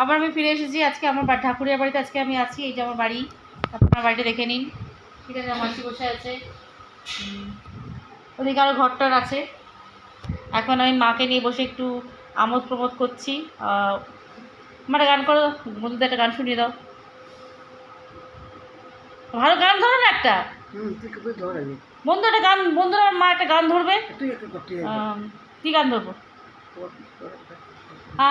আবার আমি ফিরে এসেছি আজকে আমার ঠাকুরের বাড়িতে। আজকে আমি আছি, এই যে আমার বাড়ি, আপনার বাড়িটা দেখে নিন। ঠিক আছে, আমার মাসি বসে আছে, ওদিকে আরও ঘরটার আছে। এখন আমি মাকে নিয়ে বসে একটু আমোদ প্রমোদ করছি। আমার গান করো, বন্ধুদের একটা গান শুনিয়ে দাও, ভালো গান ধরো না একটা। বন্ধু একটা গান, বন্ধুরা মা একটা গান ধরবে। কী গান ধরবো?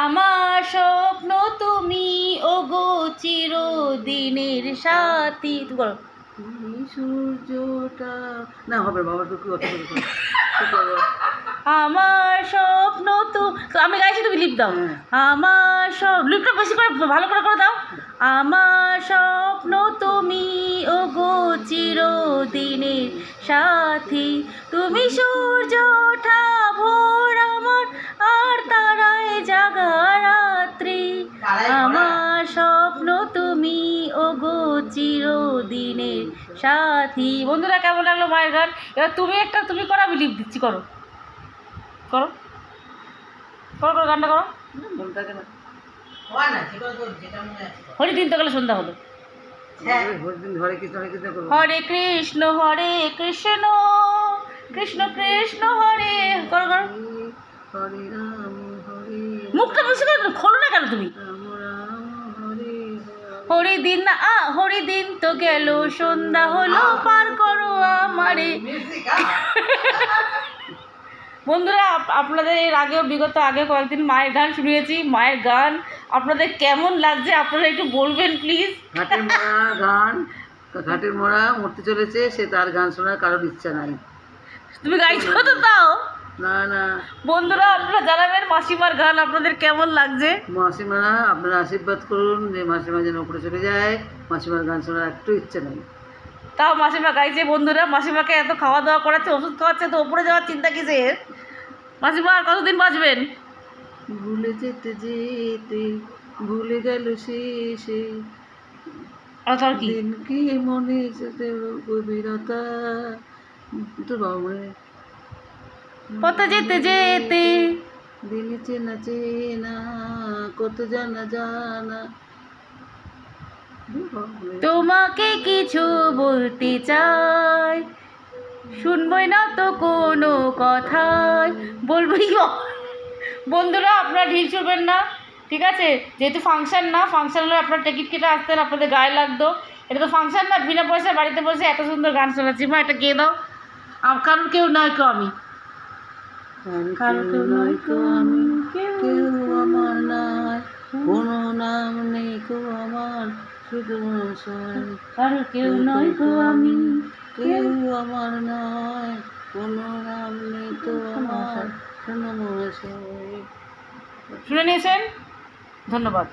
আমার স্বপ্ন তুমি ওগো চিরদিনের সাথী। তুই করো। সূর্যটা না হবে বাবা, তো আমার স্বপ্ন তো আমি গাইছি, তুমি লিপ দাও। আমার সব লিপটা বেশি করে ভালো করে দাও। আমার স্বপ্ন তুমি ওগো চিরদিনের সাথী, তুমি সূর্য ওঠা ভোর আমার, আর তারায় জাগা রাত্রি। আমার স্বপ্ন তুমি ওগো চিরদিনের সাথী। বন্ধুরা কেমন লাগলো মায়ের গান? এবার তুমি একটা, তুমি করো, আমি লিপ দিচ্ছি। করো করো করো করো গানটা করো। হরিদিন তো গেলে সন্ধ্যা হলো। হরে কৃষ্ণ কৃষ্ণ কৃষ্ণ হরে। করো করো। মুখটা বেশি করে খোলো না কেন তুমি? হরিদিন না হরিদিন তো গেল, সন্ধ্যা হলো, পার করো আমারে। বন্ধুরা আপনাদের এর আগেও আগে কয়েকদিন মায়ের গান শুনিয়েছি। মায়ের গান আপনাদের কেমন লাগছে আপনারা একটু বলবেন প্লিজ। ঘাটের মোড়া গান, ঘাটের মোড়া মরতে চলেছে, সে তার গান শোনার কারোর ইচ্ছা নাই। তুমি গাইছো তো তাও? না না বন্ধুরা আপনারা জানাবেন মাসিমার গান আপনাদের কেমন লাগছে। মাসিমা আপনারা আশীর্বাদ করুন যে মাসিমা যেন উপরে চলে যায়। মাসিমার গান শোনার একটু ইচ্ছে নেই, তাও মাসিমা গাইছে। বন্ধুরা মাসিমাকে এত খাওয়া দাওয়া করাচ্ছে, ওষুধ খাওয়াচ্ছে, তো উপরে যাওয়ার চিন্তা কিসের? মাসিমা আর কতদিন বাঁচবেন? ভুলে যেতে যেতে ভুলে গেল শেষে দিন কি মনে গভীরতা। তো বাবা পথে যেতে যেতে দিন চেনা চেনা কত জানা জানা। তোমাকে কিছু বলতে চাই, শুনবই না তো কোনো কথাই, বলবই। বন্ধুরা আপনারা ঢিল ছুড়বেন না, ঠিক আছে? যেহেতু ফাংশন না, ফাংশন হলে আপনার টিকিট কেটে আসতেন, আপনাদের গায়ে লাগতো। এটা তো ফাংশন না, বিনা পয়সায় বাড়িতে বসে এত সুন্দর গান শোনাচ্ছি। মা এটা গেয়ে দাও। কারণ কেউ নয় কো আমি, কারো কেউ নয় কো আমি, কেউ আমার নয়, কোনো নাম নেই কো আমার, শুধু কারো কেউ নয় কো আমি, কেউ আমার নয়, কোনো নাম নেই তো আমার। শুনে নিয়েছেন? ধন্যবাদ।